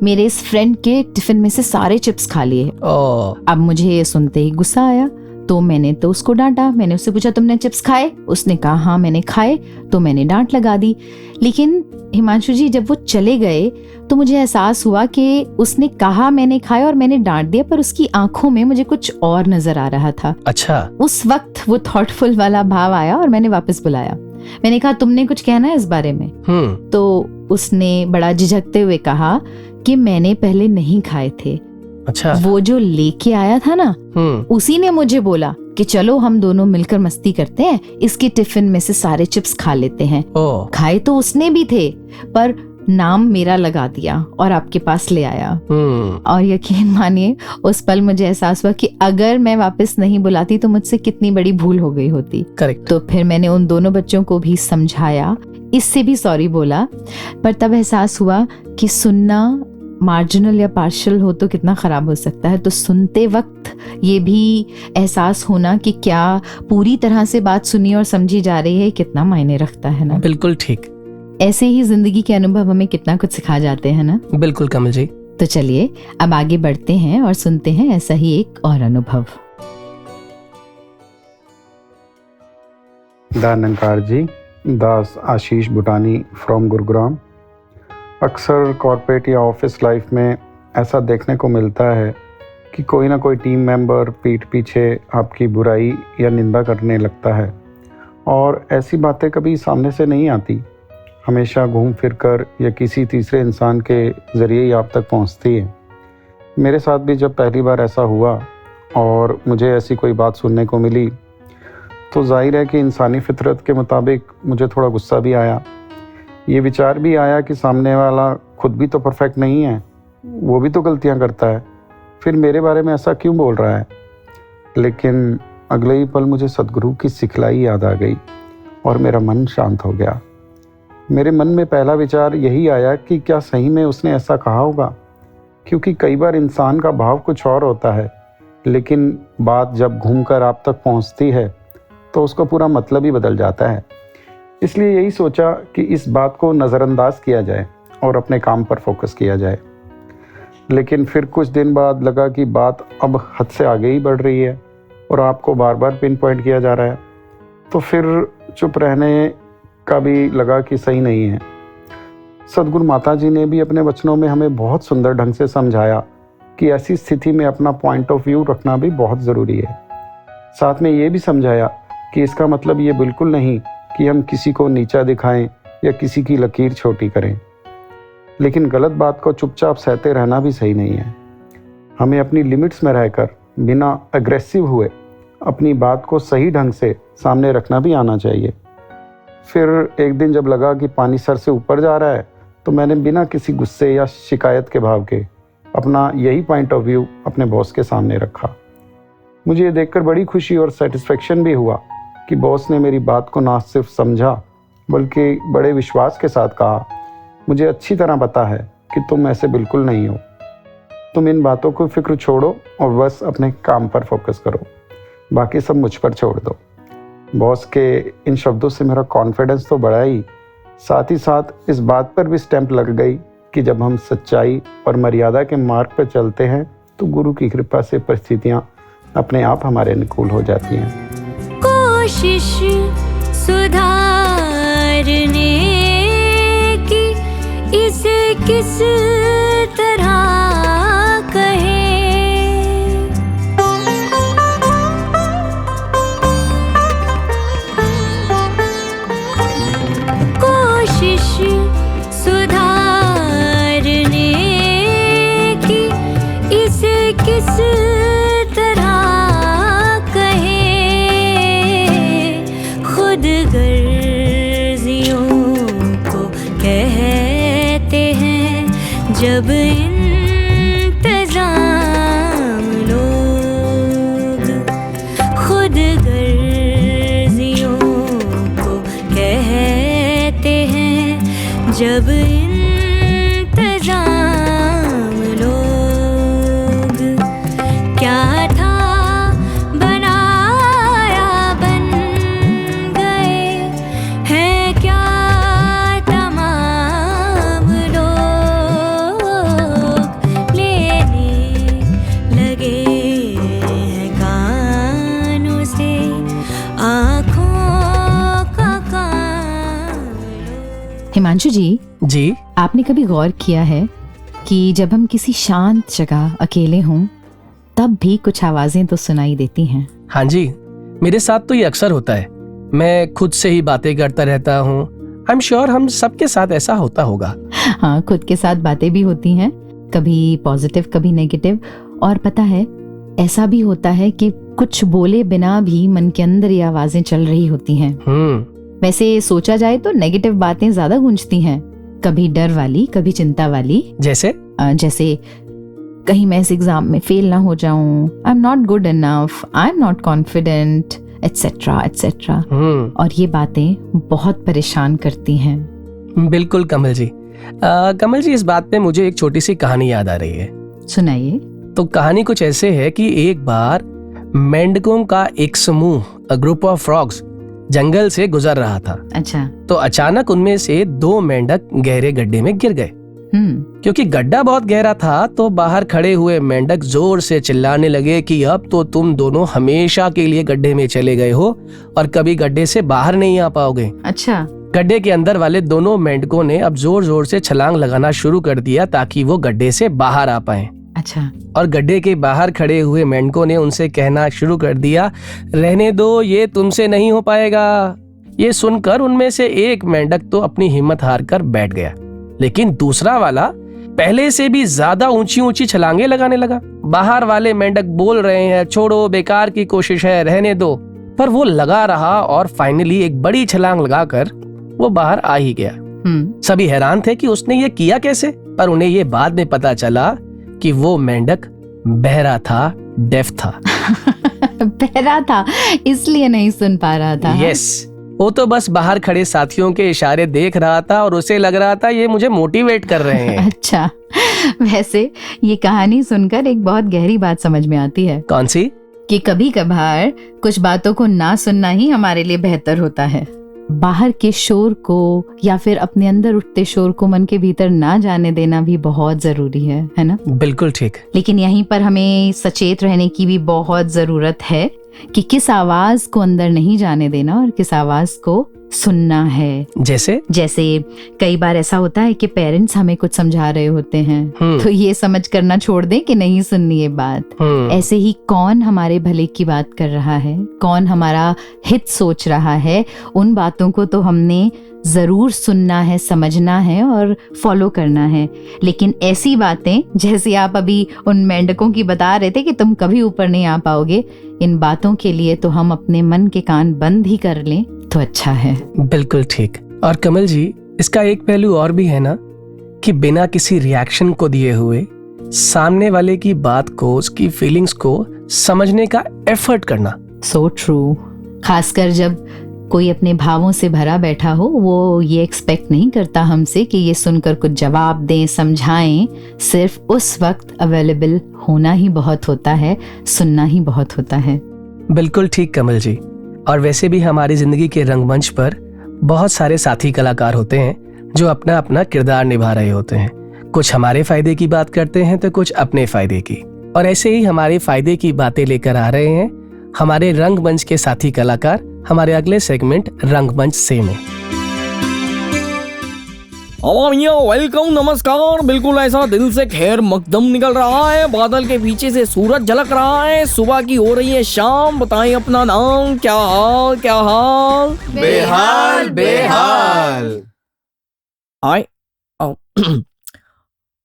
मेरे इस फ्रेंड के टिफिन में से सारे चिप्स खा लिए। अब मुझे ये सुनते ही गुस्सा आया, तो मैंने तो उसको डांटा। मैंने उससे पूछा तुमने चिप्स खाए? उसने कहा हाँ मैंने खाए। तो मैंने डांट लगा दी। लेकिन हिमांशु जी, जब वो चले गए तो मुझे एहसास हुआ कि उसने कहा मैंने खाया और मैंने डांट दिया, पर उसकी आंखों में मुझे कुछ और नजर आ रहा था। अच्छा। उस वक्त वो थॉटफुल वाला भाव आया और मैंने वापस बुलाया। मैंने कहा तुमने कुछ कहना है इस बारे में? तो उसने बड़ा झिझकते हुए कहा कि मैंने पहले नहीं खाए थे। अच्छा। वो जो लेके आया था ना, उसी ने मुझे बोला कि चलो हम दोनों मिलकर मस्ती करते हैं, इसके टिफिन में से सारे चिप्स खा लेते हैं। खाए तो उसने भी थे, पर नाम मेरा लगा दिया और आपके पास ले आया। और यकीन मानिए, उस पल मुझे एहसास हुआ कि अगर मैं वापस नहीं बुलाती तो मुझसे कितनी बड़ी भूल हो गई होती। करेक्ट। तो फिर मैंने उन दोनों बच्चों को भी समझाया, इससे भी सॉरी बोला, पर तब एहसास हुआ कि सुनना मार्जिनल या पार्शियल हो तो कितना खराब हो सकता है। तो सुनते वक्त ये भी एहसास होना कि क्या पूरी तरह से बात सुनी और समझी जा रही है, कितना मायने रखता है ना। बिल्कुल ठीक। ऐसे ही जिंदगी के अनुभव हमें कितना कुछ सिखा जाते हैं ना। बिल्कुल कमल जी। तो चलिए अब आगे बढ़ते हैं और सुनते हैं ऐसा ही एक और अनुभव। दानंकार जी, दास आशीष बुटानी फ्रॉम गुरुग्राम। अक्सर कॉर्पोरेट या ऑफिस लाइफ में ऐसा देखने को मिलता है कि कोई ना कोई टीम मेंबर पीठ पीछे आपकी बुराई या निंदा करने लगता है, और ऐसी बातें कभी सामने से नहीं आती, हमेशा घूम फिर कर या किसी तीसरे इंसान के ज़रिए ही आप तक पहुंचती है। मेरे साथ भी जब पहली बार ऐसा हुआ और मुझे ऐसी कोई बात सुनने को मिली, तो जाहिर है कि इंसानी फितरत के मुताबिक मुझे थोड़ा गुस्सा भी आया। ये विचार भी आया कि सामने वाला खुद भी तो परफेक्ट नहीं है, वो भी तो गलतियां करता है, फिर मेरे बारे में ऐसा क्यों बोल रहा है। लेकिन अगले ही पल मुझे सदगुरु की सिखलाई याद आ गई और मेरा मन शांत हो गया। मेरे मन में पहला विचार यही आया कि क्या सही में उसने ऐसा कहा होगा, क्योंकि कई बार इंसान का भाव कुछ और होता है, लेकिन बात जब घूमकर आप तक पहुंचती है तो उसका पूरा मतलब ही बदल जाता है। इसलिए यही सोचा कि इस बात को नज़रअंदाज किया जाए और अपने काम पर फोकस किया जाए। लेकिन फिर कुछ दिन बाद लगा कि बात अब हद से आगे ही बढ़ रही है और आपको बार बार पिन पॉइंट किया जा रहा है, तो फिर चुप रहने का भी लगा कि सही नहीं है। सदगुरु माता जी ने भी अपने वचनों में हमें बहुत सुंदर ढंग से समझाया कि ऐसी स्थिति में अपना पॉइंट ऑफ व्यू रखना भी बहुत ज़रूरी है। साथ में ये भी समझाया कि इसका मतलब ये बिल्कुल नहीं कि हम किसी को नीचा दिखाएं या किसी की लकीर छोटी करें, लेकिन गलत बात को चुपचाप सहते रहना भी सही नहीं है। हमें अपनी लिमिट्स में रहकर बिना अग्रेसिव हुए अपनी बात को सही ढंग से सामने रखना भी आना चाहिए। फिर एक दिन जब लगा कि पानी सर से ऊपर जा रहा है तो मैंने बिना किसी गुस्से या शिकायत के भाव के अपना यही पॉइंट ऑफ व्यू अपने बॉस के सामने रखा। मुझे ये देखकर बड़ी खुशी और सेटिस्फेक्शन भी हुआ कि बॉस ने मेरी बात को ना सिर्फ समझा बल्कि बड़े विश्वास के साथ कहा, मुझे अच्छी तरह पता है कि तुम ऐसे बिल्कुल नहीं हो, तुम इन बातों को फिक्र छोड़ो और बस अपने काम पर फोकस करो, बाकी सब मुझ पर छोड़ दो। बॉस के इन शब्दों से मेरा कॉन्फिडेंस तो बढ़ा ही, साथ ही साथ इस बात पर भी स्टैंप लग गई कि जब हम सच्चाई और मर्यादा के मार्ग पर चलते हैं तो गुरु की कृपा से परिस्थितियाँ अपने आप हमारे अनुकूल हो जाती हैं। कोशिश सुधारने की इसे किस तरह कहे, कोशिश सुधारने की इसे किस तरह कहे, खुद गर्जियों को कहते हैं जब इंतजाम लोग, खुद गर्जियों को कहते हैं जब इंतजाम लोग, क्या था बनाया बन गए हैं क्या तमाम लोग, लेने लगे हैं कानों से आँखों का काम। हिमांशु जी, आपने कभी गौर किया है कि जब हम किसी शांत जगह अकेले हों तब भी कुछ आवाजें तो सुनाई देती हैं? हाँ जी, मेरे साथ तो ये अक्सर होता है। मैं खुद से ही बातें करता रहता हूँ। आई एम श्योर हम सबके साथ ऐसा होता होगा। हाँ, खुद के साथ बातें भी होती हैं, कभी पॉजिटिव कभी नेगेटिव। और पता है, ऐसा भी होता है कि कुछ बोले बिना भी मन के अंदर ये आवाजें चल रही होती हैं। वैसे सोचा जाए तो नेगेटिव बातें ज्यादा गूंजती हैं, कभी डर वाली कभी चिंता वाली। जैसे कहीं मैं इस एग्जाम में फेल ना हो जाऊं, I am not good enough, I am not confident, etcetera etcetera. और ये बातें बहुत परेशान करती हैं। बिल्कुल कमल जी। कमल जी, इस बात पे मुझे एक छोटी सी कहानी याद आ रही है। सुनाइए। तो कहानी कुछ ऐसे है कि एक बार मेंढकों का एक समूह, अ ग्रुप ऑफ फ्रॉग्स, जंगल से गुजर रहा था। अच्छा। तो अचानक उनमें से 2 मेंढक गहरे गड्ढे में गिर गए। क्योंकि गड्ढा बहुत गहरा था तो बाहर खड़े हुए मेंढक जोर से चिल्लाने लगे कि अब तो तुम दोनों हमेशा के लिए गड्ढे में चले गए हो और कभी गड्ढे से बाहर नहीं आ पाओगे। अच्छा। गड्ढे के अंदर वाले दोनों मेंढकों ने अब जोर जोर से छलांग लगाना शुरू कर दिया ताकि वो गड्ढे से बाहर आ पाए। अच्छा। और गड्ढे के बाहर खड़े हुए मेंढकों ने उनसे कहना शुरू कर दिया, रहने दो, ये तुमसे नहीं हो पाएगा। ये सुनकर उनमें से एक मेंढक तो अपनी हिम्मत हार कर बैठ गया, लेकिन दूसरा वाला पहले से भी ज्यादा ऊंची ऊंची छलांगे लगाने लगा। बाहर वाले मेंढक बोल रहे हैं, छोड़ो, बेकार की कोशिश है, रहने दो। पर वो लगा रहा और फाइनली एक बड़ी छलांग लगाकर वो बाहर आ ही गया। सभी हैरान थे कि उसने ये किया कैसे, पर उन्हें ये बाद में पता चला कि वो मेंढक बहरा था, डेफ था। बहरा था इसलिए नहीं सुन पा रहा था। यस, वो तो बस बाहर खड़े साथियों के इशारे देख रहा था और उसे लग रहा था ये मुझे मोटिवेट कर रहे हैं। अच्छा, वैसे ये कहानी सुनकर एक बहुत गहरी बात समझ में आती है। कौन सी? कि कभी कभार कुछ बातों को ना सुनना ही हमारे लिए बेहतर होता है। बाहर के शोर को या फिर अपने अंदर उठते शोर को मन के भीतर ना जाने देना भी बहुत जरूरी है ना? बिल्कुल ठीक। लेकिन यहीं पर हमें सचेत रहने की भी बहुत जरूरत है कि किस आवाज को अंदर नहीं जाने देना और किस आवाज को सुनना है। जैसे कई बार ऐसा होता है कि पेरेंट्स हमें कुछ समझा रहे होते हैं तो ये समझ करना छोड़ दें कि नहीं सुननी ये बात। ऐसे ही कौन हमारे भले की बात कर रहा है, कौन हमारा हित सोच रहा है, उन बातों को तो हमने जरूर सुनना है, समझना है और फॉलो करना है। लेकिन ऐसी बातें जैसे आप अभी उन मेंढकों की बता रहे थे कि तुम कभी ऊपर नहीं आ पाओगे, इन बातों के लिए तो हम अपने मन के कान बंद ही कर लें तो अच्छा है। बिल्कुल ठीक। और कमल जी, इसका एक पहलू और भी है ना कि बिना किसी रिएक्शन को दिए हुए सामने वाले की बात को, उसकी फीलिंग्स को समझने का एफर्ट करना। So true. खासकर जब कोई अपने भावों से भरा बैठा हो, वो ये एक्सपेक्ट नहीं करता हमसे कि ये सुनकर कुछ जवाब दें, समझाएं। सिर्फ उस वक्त अवेलेबल होना ही बहुत होता है, सुनना ही बहुत होता है। बिल्कुल ठीक कमल जी। और वैसे भी हमारी जिंदगी के रंगमंच पर बहुत सारे साथी कलाकार होते हैं जो अपना अपना किरदार निभा रहे होते हैं। कुछ हमारे फायदे की बात करते हैं तो कुछ अपने फायदे की। और ऐसे ही हमारे फायदे की बातें लेकर आ रहे हैं हमारे रंगमंच के साथी कलाकार हमारे अगले सेगमेंट रंगमंच से में। भैया वेलकम, नमस्कार। बिल्कुल ऐसा दिल से खैर मकदम निकल रहा है, बादल के पीछे से सूरज झलक रहा है, सुबह की हो रही है शाम। बताएं अपना नाम, क्या हाल क्या हाल? बेहाल बेहाल। आए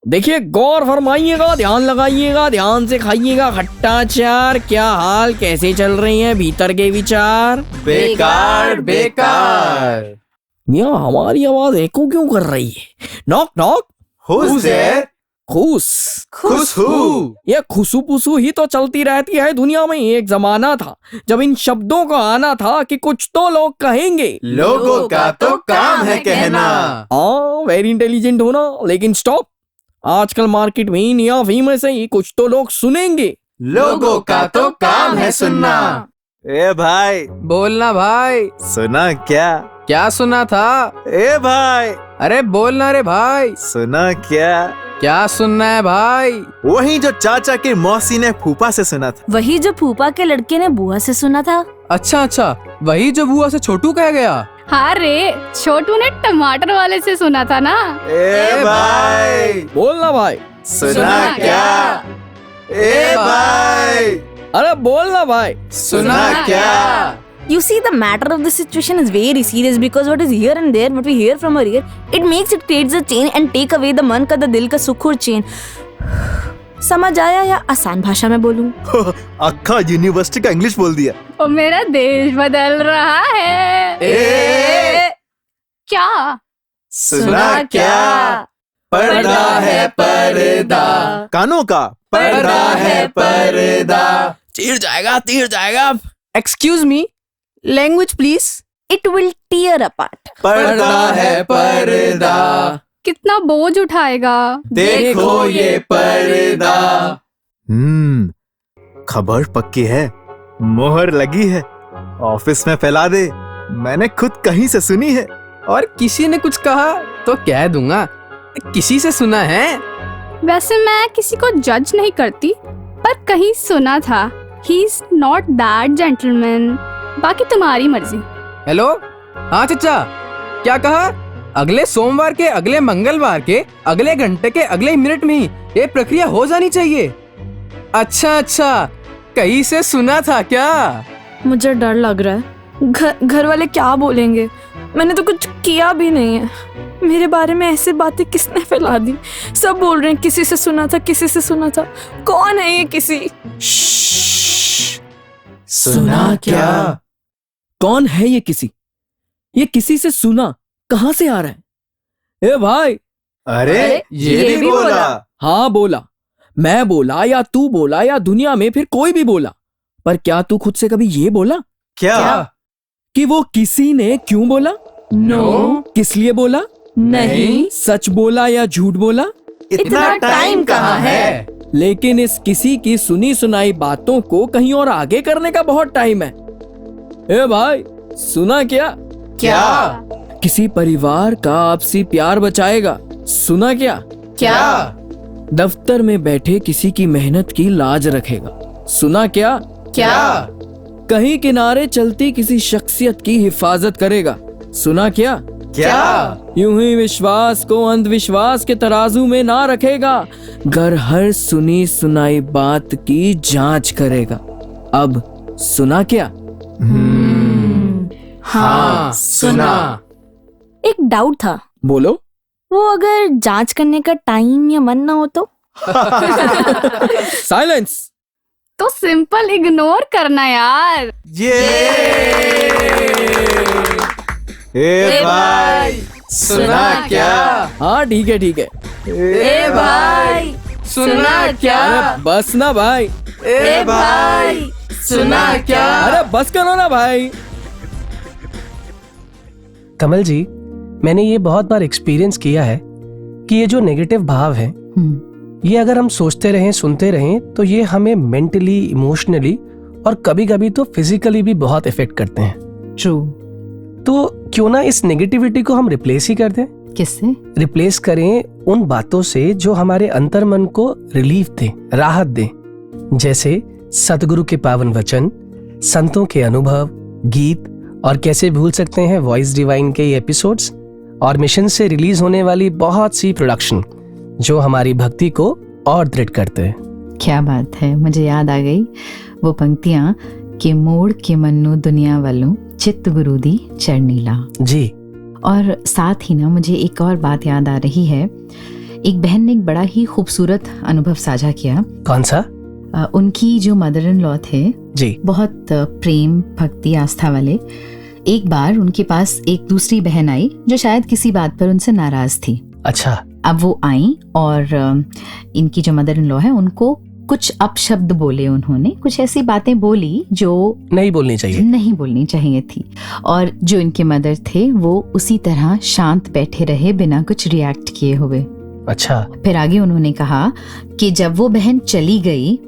देखिए, गौर फरमाइएगा, ध्यान लगाइएगा, ध्यान से खाइएगा खट्टा अचार। क्या हाल, कैसे चल रही हैं भीतर के विचार? बेकार बेकार। मियाँ, हमारी आवाज एको क्यों कर रही है? Knock knock. Who's there? खुश खुश हूँ। ये खुशू पुसू ही तो चलती रहती है दुनिया में। एक जमाना था जब इन शब्दों का आना था कि कुछ तो लोग कहेंगे, लोगों का तो काम है कहना। हाँ, वेरी इंटेलिजेंट होना। लेकिन स्टॉप, आजकल मार्केट में इन या फीमेल से ही कुछ तो लोग सुनेंगे, लोगों का तो काम है सुनना। ए भाई, बोलना भाई। सुना क्या? क्या सुना था? ए भाई, अरे बोलना रे भाई। सुना क्या? क्या सुनना है भाई? वही जो चाचा के मौसी ने फूफा से सुना था। वही जो फूफा के लड़के ने बुआ से सुना था। अच्छा, वही जो बुआ से छोटू कह गया। हाँ रे, छोटू ने टमाटर वाले से सुना था ना। ए भाई, बोलना भाई। सुना क्या? ए भाई, अरे बोलना भाई। सुना क्या? You see, the matter of the situation is very serious because what is here and there, what we hear from our ear, it makes it creates a chain and take away the मन का, the दिल का सुख और चैन। समझ आया या आसान भाषा में बोलूं? अक्खा यूनिवर्सिटी का इंग्लिश बोल दिया। और मेरा देश बदल रहा है। क्या? सुना क्या? पर्दा है पर्दा, कानों का पर्दा है पर्दा। तीर जाएगा। Excuse me, language please. It will tear apart. पर्दा है पर्दा, कितना बोझ उठाएगा। देखो ये पर्दा। खबर पक्की है, मोहर लगी है, ऑफिस में फैला दे। मैंने खुद कहीं से सुनी है। और किसी ने कुछ कहा तो कह दूंगा, किसी से सुना है। वैसे मैं किसी को जज नहीं करती, पर कहीं सुना था He is not that gentleman। बाकी तुम्हारी मर्जी। हेलो, हाँ चचा, क्या कहा? अगले सोमवार के, अगले मंगलवार के, अगले घंटे के, अगले मिनट में ही ये प्रक्रिया हो जानी चाहिए। अच्छा, कहीं से सुना था क्या? मुझे डर लग रहा है, घर वाले क्या बोलेंगे। मैंने तो कुछ किया भी नहीं है। मेरे बारे में ऐसी बातें किसने फैला दी? सब बोल रहे हैं किसी से सुना था, किसी से सुना था। कौन है ये किसी? सुना क्या? कौन है ये किसी? ये किसी से सुना कहाँ से आ रहा है? ए भाई, अरे ये भी बोला। हाँ बोला, मैं बोला या तू बोला या दुनिया में फिर कोई भी बोला, पर क्या तू खुद से कभी ये बोला क्या कि वो किसी ने क्यों बोला? नो। किस लिए बोला? नहीं। सच बोला या झूठ बोला? इतना टाइम कहाँ है? लेकिन इस किसी की सुनी सुनाई बातों को कहीं और आगे करने का बहुत टाइम है। ए भाई, सुना क्या? किसी परिवार का आपसी प्यार बचाएगा। सुना क्या? दफ्तर में बैठे किसी की मेहनत की लाज रखेगा। सुना क्या? कहीं किनारे चलती किसी शख्सियत की हिफाजत करेगा। सुना क्या? यूं ही विश्वास को अंधविश्वास के तराजू में ना रखेगा, गर हर सुनी सुनाई बात की जांच करेगा। अब सुना क्या? हाँ, सुना। एक डाउट था। बोलो। वो अगर जांच करने का टाइम या मन ना हो तो? साइलेंस। तो सिंपल इग्नोर करना यार। ए भाई सुना क्या? हाँ ठीक है ठीक है। ए भाई सुना क्या? अरे बस ना भाई। ए भाई सुना क्या? अरे बस करो ना भाई। कमल जी, मैंने ये बहुत बार एक्सपीरियंस किया है कि ये जो नेगेटिव भाव है, ये अगर हम सोचते रहें, सुनते रहें, तो ये हमें मेंटली, इमोशनली और कभी कभी तो फिजिकली भी बहुत इफेक्ट करते हैं। ट्रू। तो क्यों ना इस नेगेटिविटी को हम रिप्लेस ही कर दें? किससे? रिप्लेस करें उन बातों से जो हमारे अंतर मन को रिलीफ दे, राहत दे, जैसे सतगुरु के पावन वचन, संतों के अनुभव, गीत, और कैसे भूल सकते हैं वॉइस डिवाइन के एपिसोड्स और मिशन से रिलीज होने वाली बहुत सी प्रोडक्शन जो हमारी भक्ति को और दृढ़ करते हैं। क्या बात है, मुझे याद आ गई वो पंक्तियां कि मोड़ के मन्नू दुनिया वालों चित्त गुरु दी चरनीला जी। और साथ ही ना मुझे एक और बात याद आ रही है। एक बहन ने एक बड़ा ही खूबसूरत अनुभव साझा किया। कौन सा? उनकी जो मदर इन लॉ थे जी, बहुत प्रेम, भक्ति, आस्था वाले। एक बार उनके पास एक दूसरी बहन आई जो शायद किसी बात पर उनसे नाराज थी। अच्छा। अब वो आई और इनकी जो मदर इन लॉ है उनको कुछ अपशब्द बोले। उन्होंने कुछ ऐसी बातें बोली जो नहीं बोलनी चाहिए थी। और जो इनके मदर थे वो उसी तरह शांत बैठे रहे बिना कुछ रिएक्ट किए हुए। अच्छा। फिर आगे उन्होंने कहा कि जब वो बहन चली गई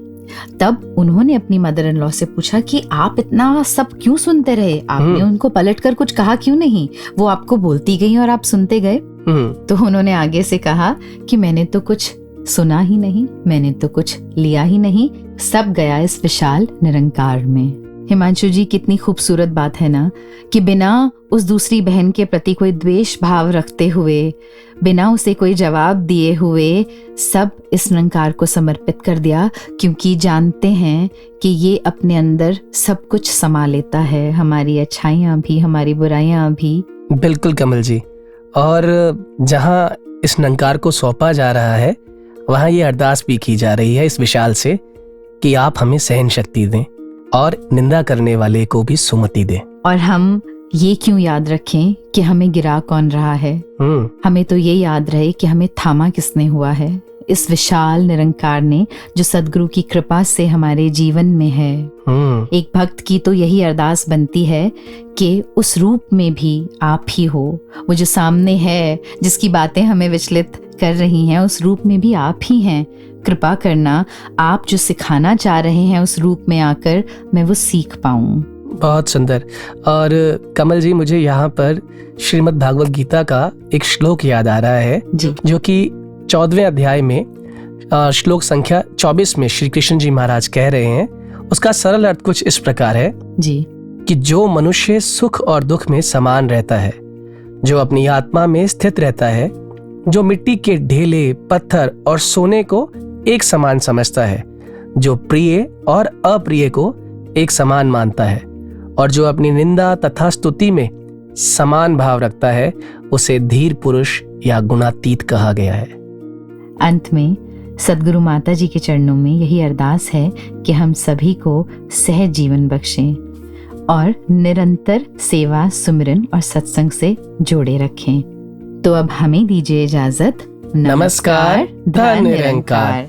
तब उन्होंने अपनी मदर इन लॉ से पूछा कि आप इतना सब क्यों सुनते रहे, आपने उनको पलटकर कुछ कहा क्यों नहीं? वो आपको बोलती गई और आप सुनते गए। तो उन्होंने आगे से कहा कि मैंने तो कुछ सुना ही नहीं, मैंने तो कुछ लिया ही नहीं, सब गया इस विशाल निरंकार में। हिमांशु जी, कितनी खूबसूरत बात है ना कि बिना उस दूसरी बहन के प्रति कोई द्वेष भाव रखते हुए, बिना उसे कोई जवाब दिए हुए सब इस निरंकार को समर्पित कर दिया, क्योंकि जानते हैं कि ये अपने अंदर सब कुछ समा लेता है, हमारी अच्छाइयाँ भी, हमारी बुराइयाँ भी। बिल्कुल कमल जी। और जहाँ इस निरंकार को सौंपा जा रहा है वहाँ ये अरदास भी की जा रही है इस विशाल से कि आप हमें सहन शक्ति दें और निंदा करने वाले को भी सुमति दें। और हम ये क्यों याद रखें कि हमें गिरा कौन रहा है, हमें तो ये याद रहे कि हमें थामा किसने हुआ है, इस विशाल निरंकार ने जो सदगुरु की कृपा से हमारे जीवन में है। एक भक्त की तो यही अरदास बनती है कि उस रूप में भी आप ही हो, वो जो सामने है जिसकी बातें हमें विचलित कर रही हैं उस रूप में भी आप ही हैं। कृपा करना, आप जो सिखाना चाह रहे हैं उस रूप में आकर मैं वो सीख पाऊं। बहुत सुंदर। और कमल जी, मुझे यहाँ पर श्रीमद् भागवत गीता का एक श्लोक याद आ रहा है जी, जो कि 14वें अध्याय में श्लोक संख्या 24 में श्री कृष्ण जी महाराज कह रहे हैं। उसका सरल अर्थ कुछ इस प्रकार है जी कि जो मनुष्य सुख और दुख में समान रहता है, जो अपनी आत्मा में स्थित रहता है, जो मिट्टी के ढेले, पत्थर और सोने को एक समान समझता है, जो प्रिय और अप्रिय को एक समान मानता है और जो अपनी निंदा तथा स्तुति में समान भाव रखता है, उसे धीर पुरुष या गुणातीत कहा गया है। अंत में सदगुरु माता जी के चरणों में यही अरदास है कि हम सभी को सहज जीवन बख्शें और निरंतर सेवा, सुमिरन और सत्संग से जोड़े रखें। तो अब हमें दीजिए इजाजत। नमस्कार, धन निरंकार।